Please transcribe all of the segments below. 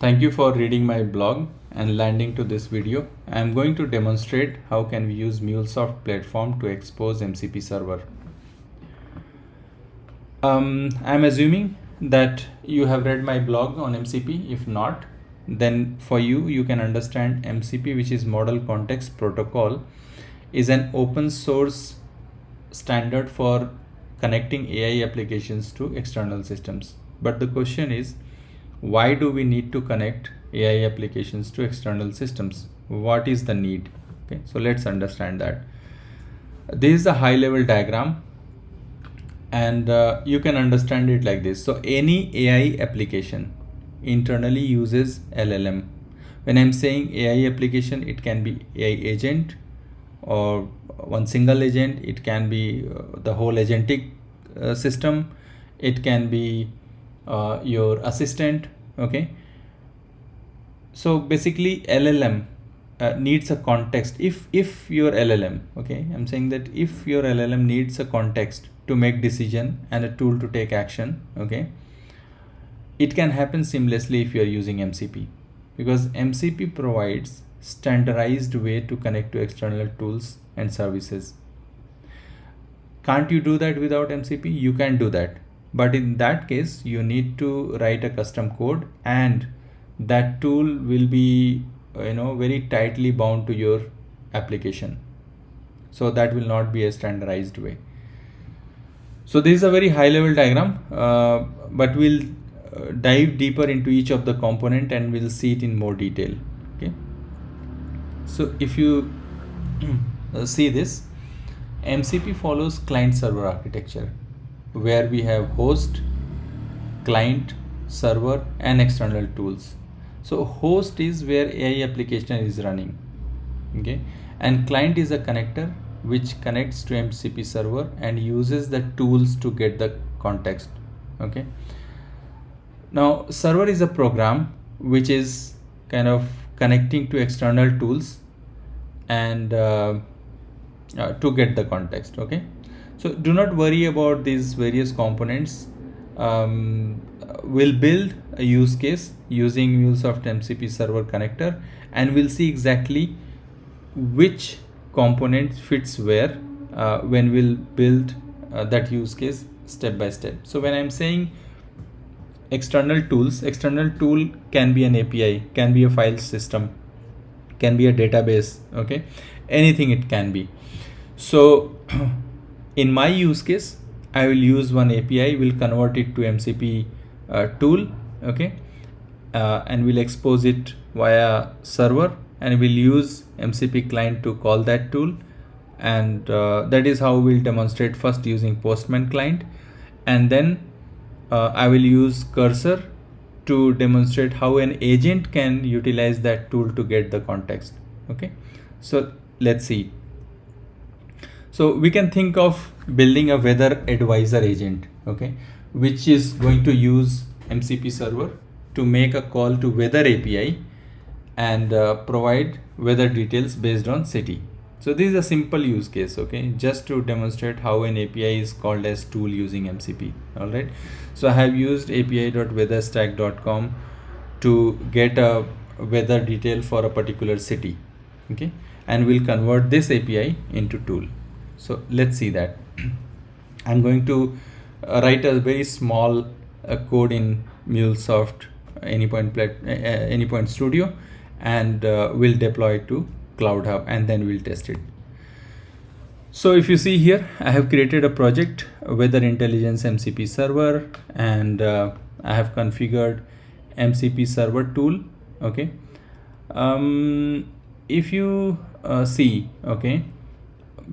Thank you for reading my blog and landing to this video. I am going to demonstrate how can we use MuleSoft platform to expose MCP server. I'm assuming that you have read my blog on MCP. If not, then for you can understand MCP, which is Model Context Protocol, is an open source standard for connecting AI applications to external systems. But the question is, why do we need to connect AI applications to external systems? What is the need? Okay, so let's understand that. This is a high level diagram, and you can understand it like this. So any AI application internally uses LLM. When I'm saying AI application, it can be AI agent or one single agent. It can be the whole agentic system. It can be your assistant. Okay, so basically LLM needs a context. If your LLM, okay, I'm saying that if your LLM needs a context to make decision and a tool to take action, okay, it can happen seamlessly if you are using MCP, because MCP provides standardized way to connect to external tools and services. Can't you do that without MCP? You can do that, but in that case you need to write a custom code, and that tool will be very tightly bound to your application, so that will not be a standardized way. So this is a very high level diagram, but we'll dive deeper into each of the component and we'll see it in more detail. Okay, so if you see this, MCP follows client server architecture, where we have host, client, server and external tools. So host is where AI application is running, okay, and client is a connector which connects to MCP server and uses the tools to get the context. Okay, now server is a program which is kind of connecting to external tools and to get the context. Okay, so do not worry about these various components. We'll build a use case using MuleSoft MCP Server connector, and we'll see exactly which component fits where when we'll build that use case step by step. So when I'm saying external tools, external tool can be an API, can be a file system, can be a database, okay, anything it can be. So in my use case, I will use one API, will convert it to MCP tool, okay, and we'll expose it via server, and we'll use MCP client to call that tool, and that is how we'll demonstrate first using Postman client, and then I will use cursor to demonstrate how an agent can utilize that tool to get the context. Okay, so let's see. So we can think of building a weather advisor agent, okay, which is going to use MCP server to make a call to weather API and provide weather details based on city. So this is a simple use case, okay, just to demonstrate how an API is called as tool using MCP. All right, so I have used api.weatherstack.com to get a weather detail for a particular city, okay, and we'll convert this API into tool. So let's see that. I'm going to write a very small code in MuleSoft Anypoint Studio, and we'll deploy it to Cloud Hub, and then we'll test it. So if you see here, I have created a project, Weather Intelligence MCP Server, and I have configured MCP Server tool. Okay, if you see, okay,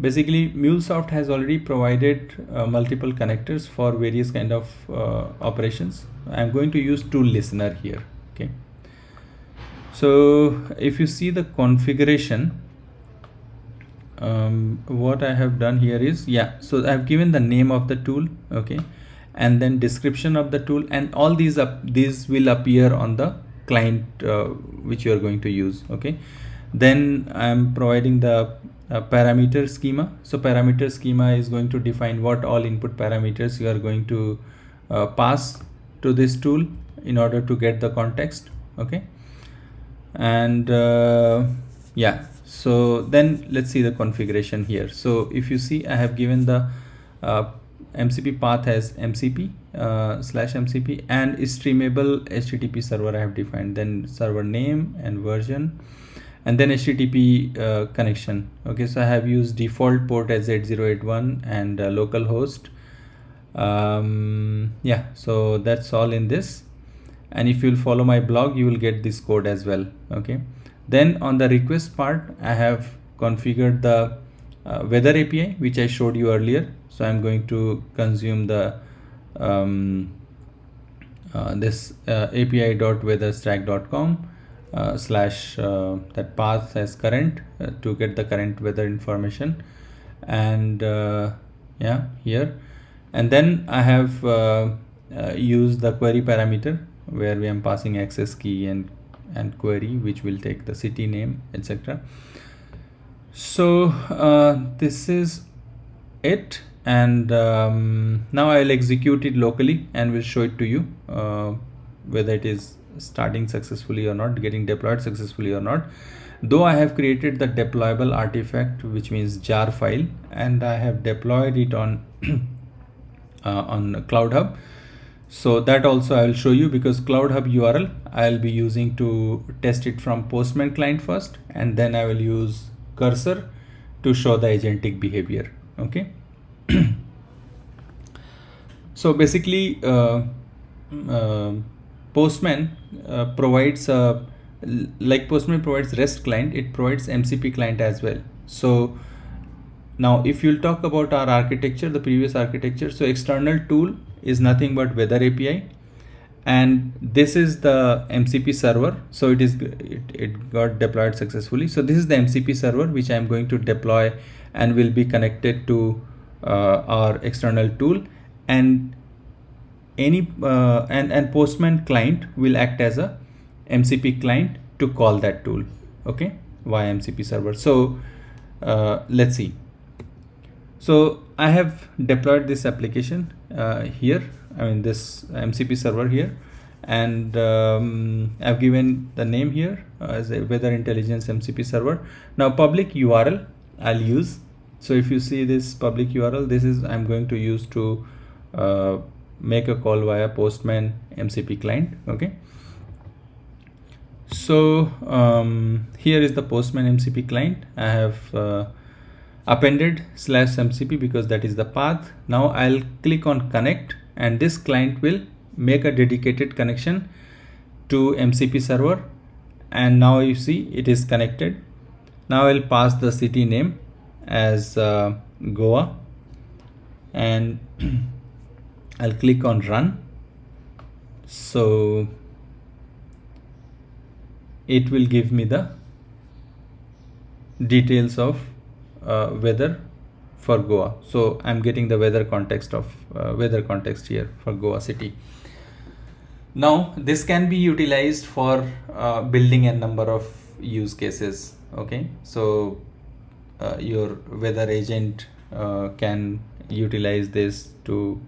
basically MuleSoft has already provided multiple connectors for various kind of operations. I'm going to use tool listener here. Okay, so if you see the configuration, what I have done here is, so I've given the name of the tool, okay, and then description of the tool, and all these will appear on the client which you are going to use. Okay, then I'm providing the parameter schema. So parameter schema is going to define what all input parameters you are going to pass to this tool in order to get the context. Okay, and yeah, so then let's see the configuration here. So if you see, I have given the MCP path as MCP slash MCP, and streamable HTTP server I have defined, then server name and version, and then HTTP connection. Okay, so I have used default port as 8081 and localhost. Yeah, so that's all in this, and if you'll follow my blog you will get this code as well. Okay, then on the request part I have configured the weather API which I showed you earlier. So I'm going to consume the this api.weatherstack.com slash that path as current to get the current weather information, and yeah, here, and then I have used the query parameter where we am passing access key and query which will take the city name, etc. So this is it, and now I'll execute it locally and will show it to you whether it is starting successfully or not, getting deployed successfully or not. Though I have created the deployable artifact, which means jar file, and I have deployed it on Cloud Hub. So that also I will show you, because Cloud Hub URL I'll be using to test it from Postman client first, and then I will use cursor to show the agentic behavior. Okay. So basically Postman provides like Postman provides REST client, it provides MCP client as well. So now if you'll talk about our architecture, the previous architecture, so external tool is nothing but weather API, and this is the MCP server. So it got deployed successfully. So this is the MCP server which I am going to deploy and will be connected to our external tool, and any and Postman client will act as a MCP client to call that tool, okay, via MCP server. So let's see. So I have deployed this application here, I mean this MCP server here, and I've given the name here as a weather intelligence MCP server. Now public URL I'll use. So if you see this public URL, this is I'm going to use to make a call via Postman MCP client. Okay. So here is the Postman MCP client. I have appended /MCP because that is the path. Now I'll click on connect, and this client will make a dedicated connection to MCP server, and now you see it is connected. Now I'll pass the city name as Goa, and I'll click on run. So it will give me the details of weather for Goa. So I'm getting the weather context of weather context here for Goa city. Now this can be utilized for building a number of use cases. Okay, so your weather agent can utilize this to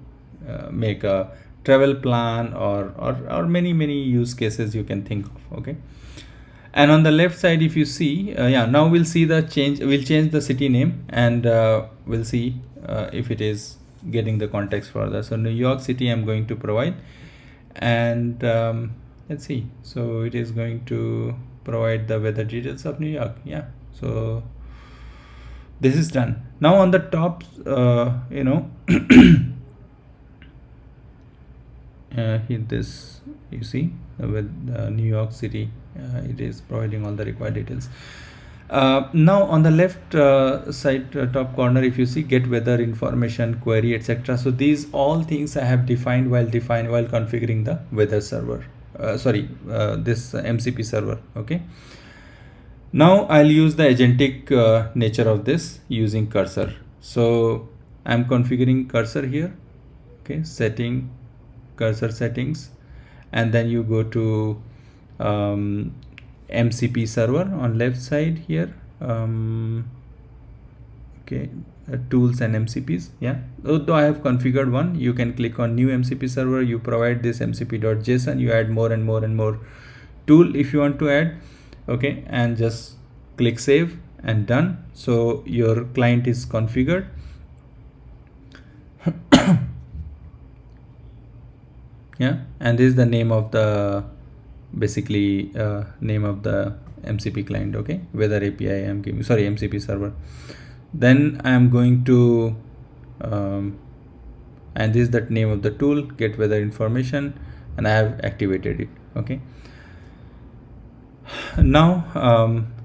make a travel plan, or many use cases you can think of. Okay, and on the left side, if you see, yeah, now we'll see the change. We'll change the city name, and we'll see if it is getting the context further. So New York City I'm going to provide, and let's see. So it is going to provide the weather details of New York. Yeah, so this is done. Now on the top, hit this, you see with New York City, it is providing all the required details. Now on the left side top corner, if you see get weather information, query, etc. So these all things I have defined while configuring the weather server, this MCP server. Okay, now I'll use the agentic nature of this using cursor. So I'm configuring cursor here. Okay, setting cursor settings, and then you go to MCP server on left side here. Okay, tools and MCPs. Yeah, though I have configured one, you can click on new MCP server, you provide this mcp.json, you add more and more tool if you want to add. Okay, and just click save and done. So your client is configured. Yeah, and this is the name of the basically name of the MCP client. Okay, weather API I'm giving, sorry, MCP server. Then I am going to and this is the name of the tool, get weather information, and I have activated it. Okay, now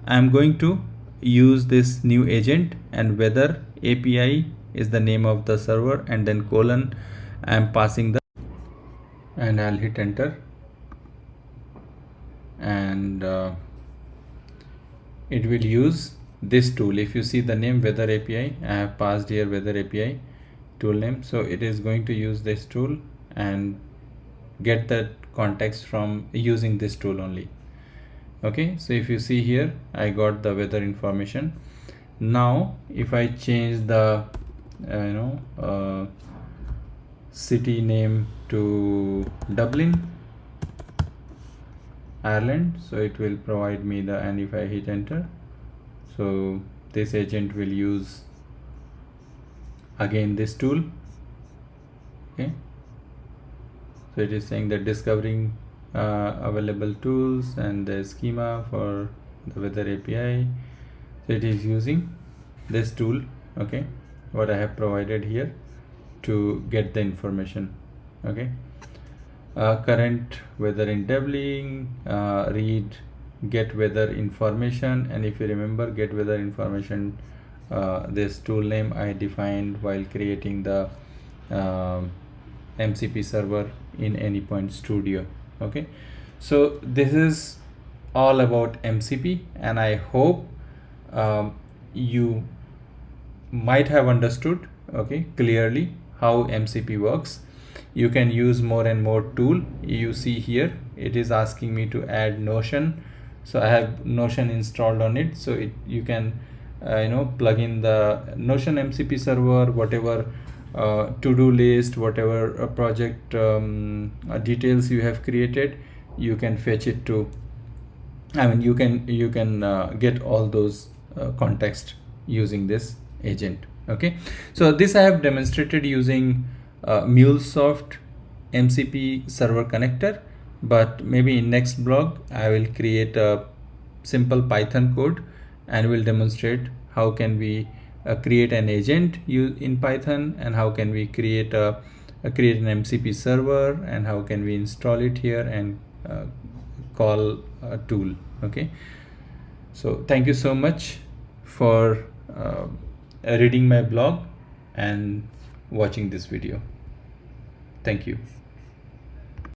I'm going to use this new agent, and weather API is the name of the server, and then colon I'm passing the, and I'll hit enter, and it will use this tool. If you see the name weather API, I have passed here weather API tool name, so it is going to use this tool and get that context from using this tool only. Okay, so if you see here, I got the weather information. Now if I change the city name to Dublin, Ireland, so it will provide me the, and if I hit enter, so this agent will use again this tool. Okay, so it is saying that discovering available tools and the schema for the weather API. So it is using this tool, okay, what I have provided here to get the information. Okay, current weather in Dublin, read get weather information, and if you remember, get weather information, this tool name I defined while creating the MCP server in Anypoint Studio. Okay, so this is all about MCP, and I hope you might have understood, okay, clearly how MCP works. You can use more and more tool. You see here it is asking me to add Notion, so I have Notion installed on it, so you can plug in the Notion MCP server, whatever to-do list, whatever project details you have created, you can fetch it to, you can get all those context using this agent. Okay, so this I have demonstrated using MuleSoft MCP server connector, but maybe in next blog I will create a simple Python code and will demonstrate how can we create an agent in Python, and how can we create an MCP server, and how can we install it here and call a tool. Okay, so thank you so much for reading my blog and watching this video. Thank you.